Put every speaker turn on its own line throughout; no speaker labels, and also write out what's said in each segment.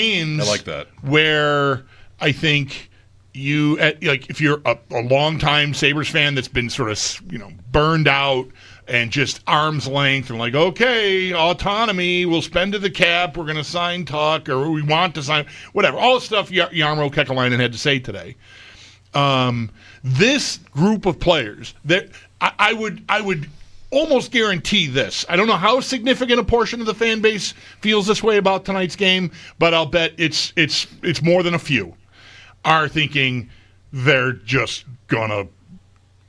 games
I like that.
where I think if you're a longtime Sabres fan that's been sort of, burned out and just arm's length and like, okay, autonomy, we'll spend to the cap, we're going to sign Tuck, or we want to sign, whatever. All the stuff Jarmo Kekalainen had to say today. This group of players, I would almost guarantee this. I don't know how significant a portion of the fan base feels this way about tonight's game, but I'll bet it's more than a few are thinking they're just gonna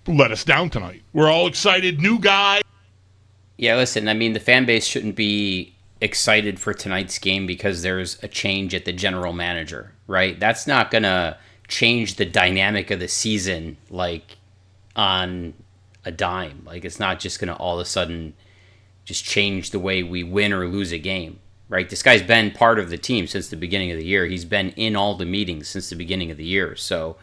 let us down tonight. We're all excited, new guy.
Yeah, listen, I mean, the fan base shouldn't be excited for tonight's game because there's a change at the general manager, right? That's not gonna change the dynamic of the season like on a dime. Like, it's not just gonna all of a sudden just change the way we win or lose a game. Right, this guy's been part of the team since the beginning of the year. He's been in all the meetings since the beginning of the year. So,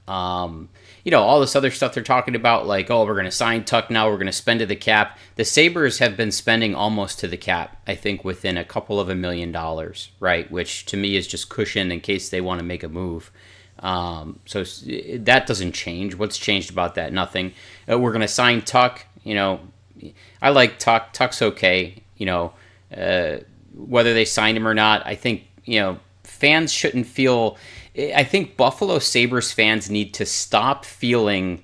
all this other stuff they're talking about, like, oh, we're going to sign Tuck now, we're going to spend to the cap. The Sabres have been spending almost to the cap, I think, within a couple of $1 million, right, which to me is just cushion in case they want to make a move. So that doesn't change. What's changed about that? Nothing. We're going to sign Tuck. I like Tuck. Tuck's okay. Whether they signed him or not, I think, fans shouldn't feel... I think Buffalo Sabres fans need to stop feeling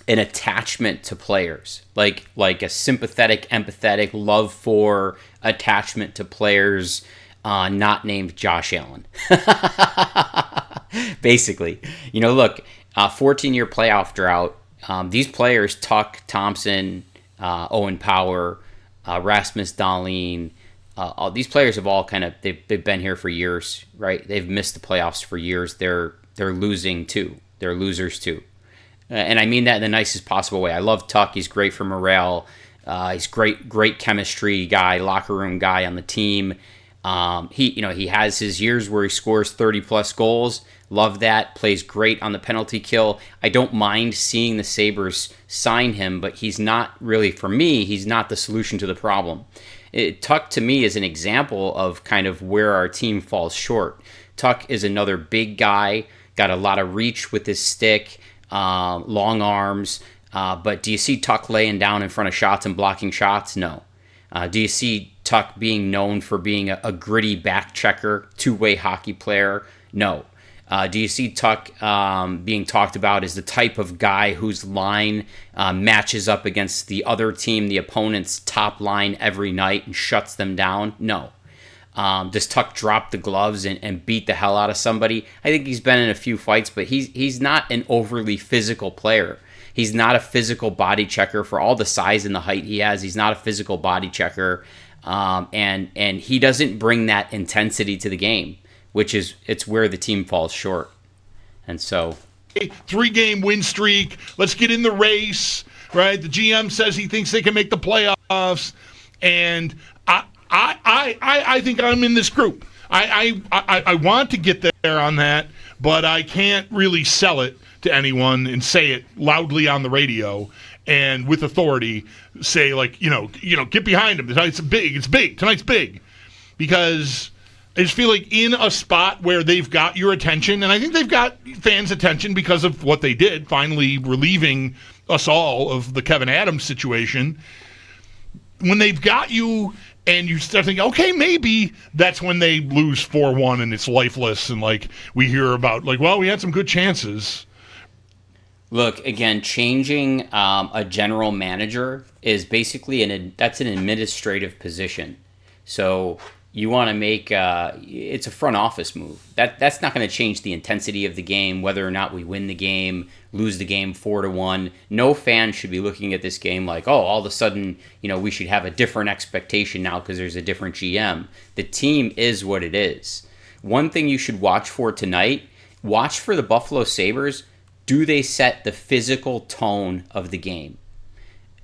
an attachment to players. Like a sympathetic, empathetic, love for attachment to players not named Josh Allen. Basically. Look, 14-year playoff drought. These players, Tuck, Thompson, Owen Power, Rasmus Dahlin... all these players have all they've been here for years, right? They've missed the playoffs for years. They're losing too. They're losers too, and I mean that in the nicest possible way. I love Tuck. He's great for morale. He's great chemistry guy, locker room guy on the team. He has his years where he scores 30 plus goals. Love that. Plays great on the penalty kill. I don't mind seeing the Sabres sign him, but he's not really, for me, he's not the solution to the problem. Tuck, to me, is an example of kind of where our team falls short. Tuck is another big guy, got a lot of reach with his stick, long arms, but do you see Tuck laying down in front of shots and blocking shots? No. Do you see Tuck being known for being a gritty back checker, two-way hockey player? No. Do you see Tuck being talked about as the type of guy whose line matches up against the other team, the opponent's top line every night and shuts them down? No. Does Tuck drop the gloves and beat the hell out of somebody? I think he's been in a few fights, but he's not an overly physical player. He's not a physical body checker for all the size and the height he has. He's not a physical body checker, and he doesn't bring that intensity to the game, which is it's where the team falls short. And so,
3-game win streak. Let's get in the race, right? The GM says he thinks they can make the playoffs, and I think I'm in this group. I want to get there on that, but I can't really sell it to anyone and say it loudly on the radio and with authority. Say get behind him. Tonight's big. It's big. Tonight's big, because I just feel like in a spot where they've got your attention, and I think they've got fans' attention because of what they did, finally relieving us all of the Kevin Adams situation. When they've got you and you start thinking, okay, maybe that's when they lose 4-1 and it's lifeless, and we hear about we had some good chances.
Look, again, changing a general manager is basically that's an administrative position. So you want to make it's a front office move. That's not going to change the intensity of the game, whether or not we win the game, lose the game 4-1. No fan should be looking at this game like, oh, all of a sudden, we should have a different expectation now because there's a different GM. The team is what it is. One thing you should watch for tonight, watch for the Buffalo Sabres. Do they set the physical tone of the game?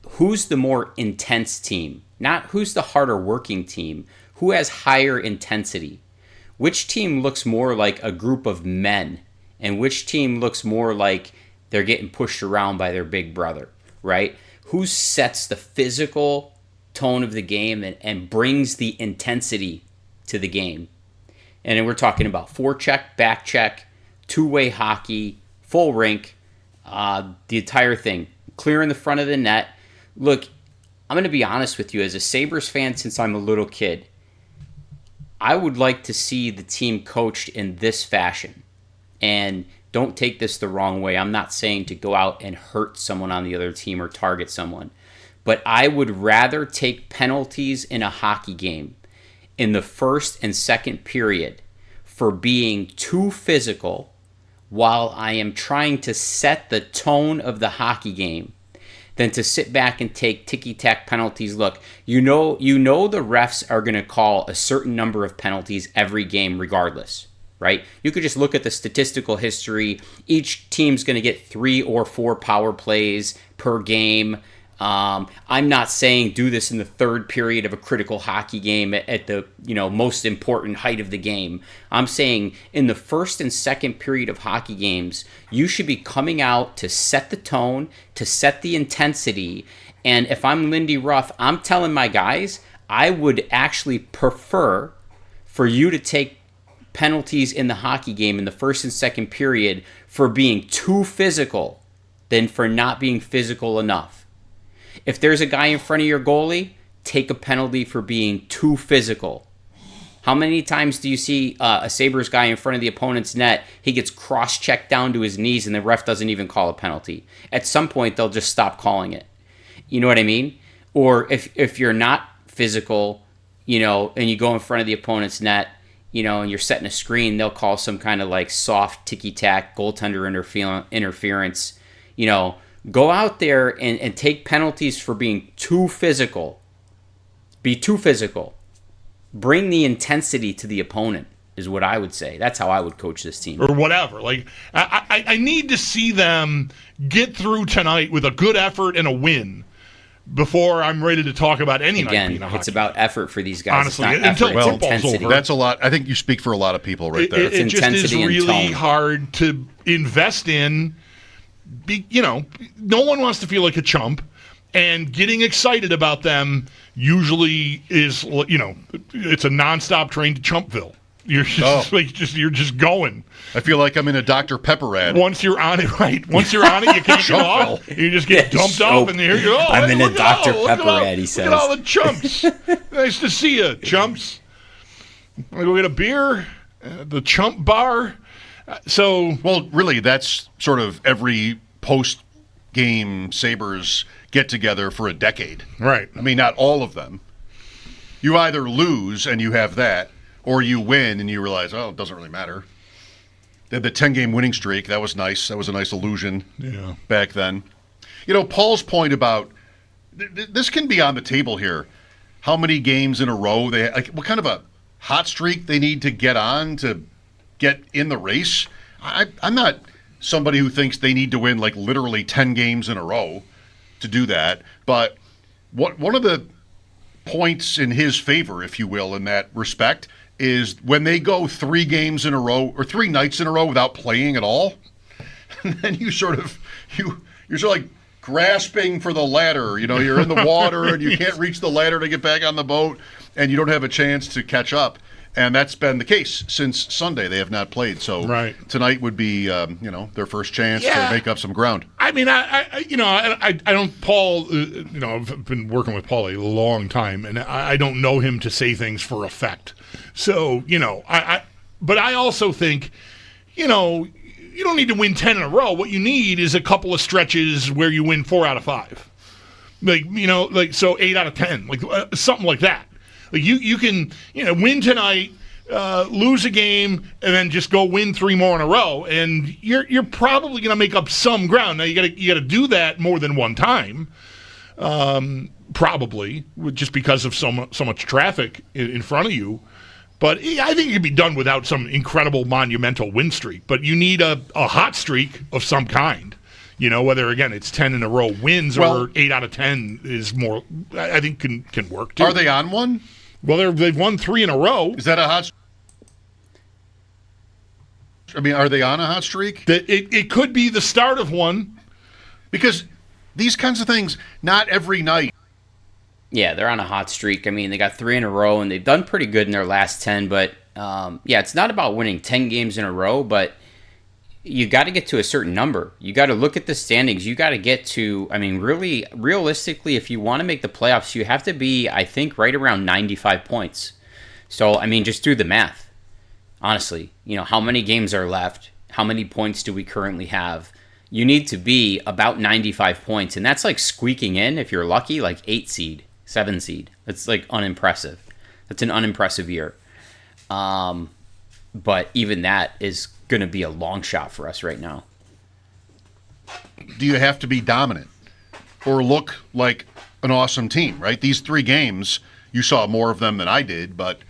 Who's the more intense team? Not who's the harder working team. Who has higher intensity? Which team looks more like a group of men? And which team looks more like they're getting pushed around by their big brother, right? Who sets the physical tone of the game and brings the intensity to the game? And then we're talking about forecheck, back check, two-way hockey, full rink, the entire thing, clearing the front of the net. Look, I'm going to be honest with you. As a Sabres fan since I'm a little kid, I would like to see the team coached in this fashion. And don't take this the wrong way. I'm not saying to go out and hurt someone on the other team or target someone. But I would rather take penalties in a hockey game in the first and second period for being too physical while I am trying to set the tone of the hockey game than to sit back and take ticky-tack penalties. Look, you know the refs are going to call a certain number of penalties every game regardless, right? You could just look at the statistical history. Each team's going to get 3 or 4 power plays per game. I'm not saying do this in the third period of a critical hockey game at the most important height of the game. I'm saying in the first and second period of hockey games, you should be coming out to set the tone, to set the intensity. And if I'm Lindy Ruff, I'm telling my guys, I would actually prefer for you to take penalties in the hockey game in the first and second period for being too physical than for not being physical enough. If there's a guy in front of your goalie, take a penalty for being too physical. How many times do you see a Sabres guy in front of the opponent's net, he gets cross-checked down to his knees and the ref doesn't even call a penalty? At some point, they'll just stop calling it. You know what I mean? Or if you're not physical, and you go in front of the opponent's net, and you're setting a screen, they'll call some kind of like soft ticky-tack goaltender interference, Go out there and take penalties for being too physical. Be too physical. Bring the intensity to the opponent is what I would say. That's how I would coach this team.
Or whatever. Like I need to see them get through tonight with a good effort and a win before I'm ready to talk about any night being a hockey.
It's about effort for these guys.
Honestly,
it's not
until
effort, it's
football's
intensity.
over.
That's a lot. I think you speak for a lot of people right there.
It just is really
tone.
hard to invest in. No one wants to feel like a chump, and getting excited about them usually is, it's a nonstop train to Chumpville. You're just you're just going.
I feel like I'm in a Dr. Pepper ad.
Once you're on it, right? Once you're on it, you can't get off. You just get dumped off, and here you go.
I'm in a Dr. Pepper ad. He says,
"Look at all the chumps. Nice to see you, chumps. Want to go get a beer? The Chump Bar."
Well, really, that's sort of every post-game Sabres get-together for a decade.
Right.
I mean, not all of them. You either lose and you have that, or you win and you realize, it doesn't really matter. They had the 10-game winning streak. That was nice. That was a nice illusion back then. Paul's point about this can be on the table here. How many games in a row they what kind of a hot streak they need to get on to get in the race. I'm not somebody who thinks they need to win like literally 10 games in a row to do that. But one of the points in his favor, if you will, in that respect, is when they go 3 games in a row or 3 nights in a row without playing at all, and then you're sort of like grasping for the ladder. You're in the water and you can't reach the ladder to get back on the boat, and you don't have a chance to catch up. And that's been the case since Sunday. They have not played. So tonight would be, their first chance to make up some ground. I
mean, I don't, Paul, I've been working with Paul a long time, and I don't know him to say things for effect. So, but I also think, you don't need to win 10 in a row. What you need is a couple of stretches where you win 4 out of 5. So 8 out of 10, something like that. Like you can win tonight, lose a game, and then just go win 3 more in a row, and you're probably going to make up some ground. Now you got to do that more than one time, probably just because of so much traffic in front of you. But I think it can be done without some incredible monumental win streak. But you need a hot streak of some kind. Whether, again, it's 10 in a row wins or 8 out of 10 is more, I think can work too.
Are they on one?
Well, they've won 3 in a row.
Is that a hot I mean, are they on a hot streak?
It could be the start of one.
Because these kinds of things, not every night.
Yeah, they're on a hot streak. I mean, they got 3 in a row, and they've done pretty good in their last 10, but it's not about winning 10 games in a row, but you got to get to a certain number. You got to look at the standings. You got to get to, I mean, really, realistically, if you want to make the playoffs, you have to be, I think, right around 95 points. So, I mean, just do the math. Honestly, how many games are left? How many points do we currently have? You need to be about 95 points. And that's like squeaking in, if you're lucky, like 8 seed, 7 seed. That's like unimpressive. That's an unimpressive year. But even that is going to be a long shot for us right now.
Do you have to be dominant or look like an awesome team, right? These 3 games, you saw more of them than I did, but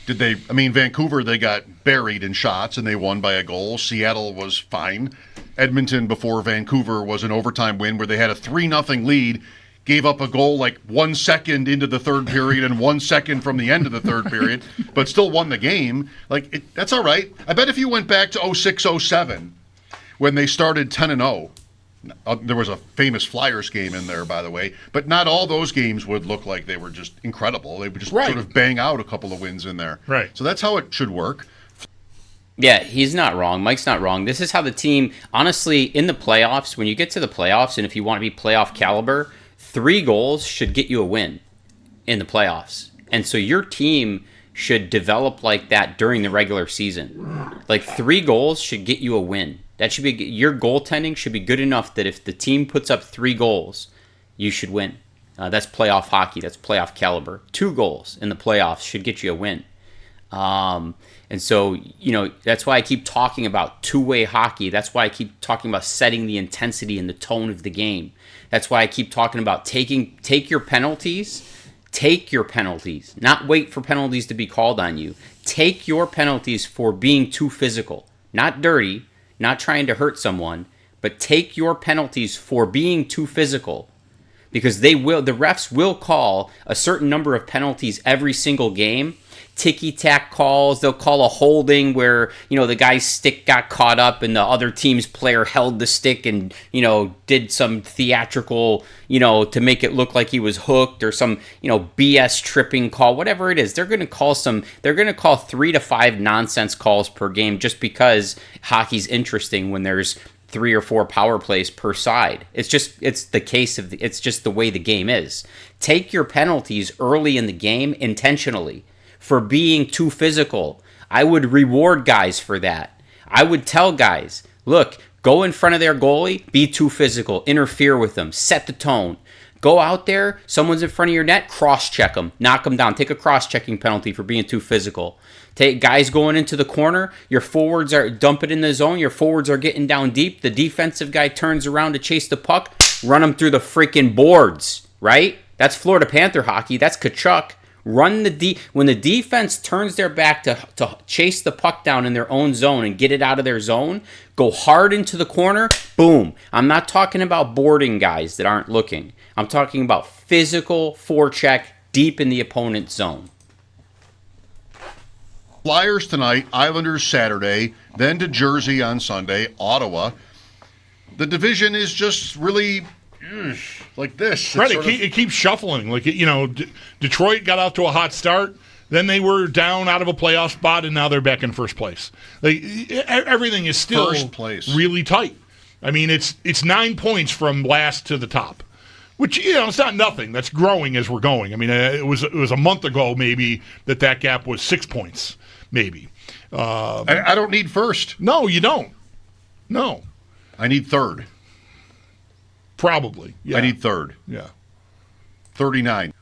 did they? I mean, Vancouver, they got buried in shots and they won by a goal. Seattle was fine. Edmonton before Vancouver was an overtime win where they had a 3-0 lead, gave up a goal like 1 second into the third period and 1 second from the end of the third period, but still won the game. That's all right. I bet if you went back to 06-07 when they started 10-0, there was a famous Flyers game in there, by the way, but not all those games would look like they were just incredible. They would just sort of bang out a couple of wins in there.
Right.
So that's how it should work.
Yeah, he's not wrong. Mike's not wrong. This is how the team, honestly, in the playoffs, when you get to the playoffs, and if you want to be playoff caliber, 3 goals should get you a win in the playoffs. And so your team should develop like that during the regular season. Like 3 goals should get you a win. That should be, your goaltending should be good enough that if the team puts up 3 goals, you should win. That's playoff hockey. That's playoff caliber. 2 goals in the playoffs should get you a win. And so, that's why I keep talking about two-way hockey. That's why I keep talking about setting the intensity and the tone of the game. That's why I keep talking about take your penalties, not wait for penalties to be called on you. Take your penalties for being too physical, not dirty, not trying to hurt someone, but take your penalties for being too physical. Because the refs will call a certain number of penalties every single game. Ticky-tack calls. They'll call a holding where, the guy's stick got caught up and the other team's player held the stick and, did some theatrical, to make it look like he was hooked, or some, BS tripping call, whatever it is. They're going to call 3 to 5 nonsense calls per game just because hockey's interesting when there's 3 or 4 power plays per side. It's just the way the game is. Take your penalties early in the game intentionally for being too physical. I would reward guys for that. I would tell guys, look, go in front of their goalie, be too physical, interfere with them, set the tone. Go out there, someone's in front of your net, cross-check them, knock them down, take a cross-checking penalty for being too physical. Take guys going into the corner, your forwards are dump it in the zone, your forwards are getting down deep, the defensive guy turns around to chase the puck, run them through the freaking boards, right? That's Florida Panther hockey, that's Kachuk. When the defense turns their back to chase the puck down in their own zone and get it out of their zone, go hard into the corner, boom. I'm not talking about boarding guys that aren't looking. I'm talking about physical forecheck deep in the opponent's zone.
Flyers tonight, Islanders Saturday, then to Jersey on Sunday, Ottawa. The division is just really like this.
Right, it keeps shuffling. Detroit got off to a hot start. Then they were down out of a playoff spot, and now they're back in first place. Everything is still
first place.
Really tight. I mean, it's 9 points from last to the top, which it's not nothing. That's growing as we're going. I mean, it was a month ago maybe that gap was 6 points, maybe.
I don't need first.
No, you don't. No,
I need third.
Probably. Yeah.
I need third.
Yeah.
39.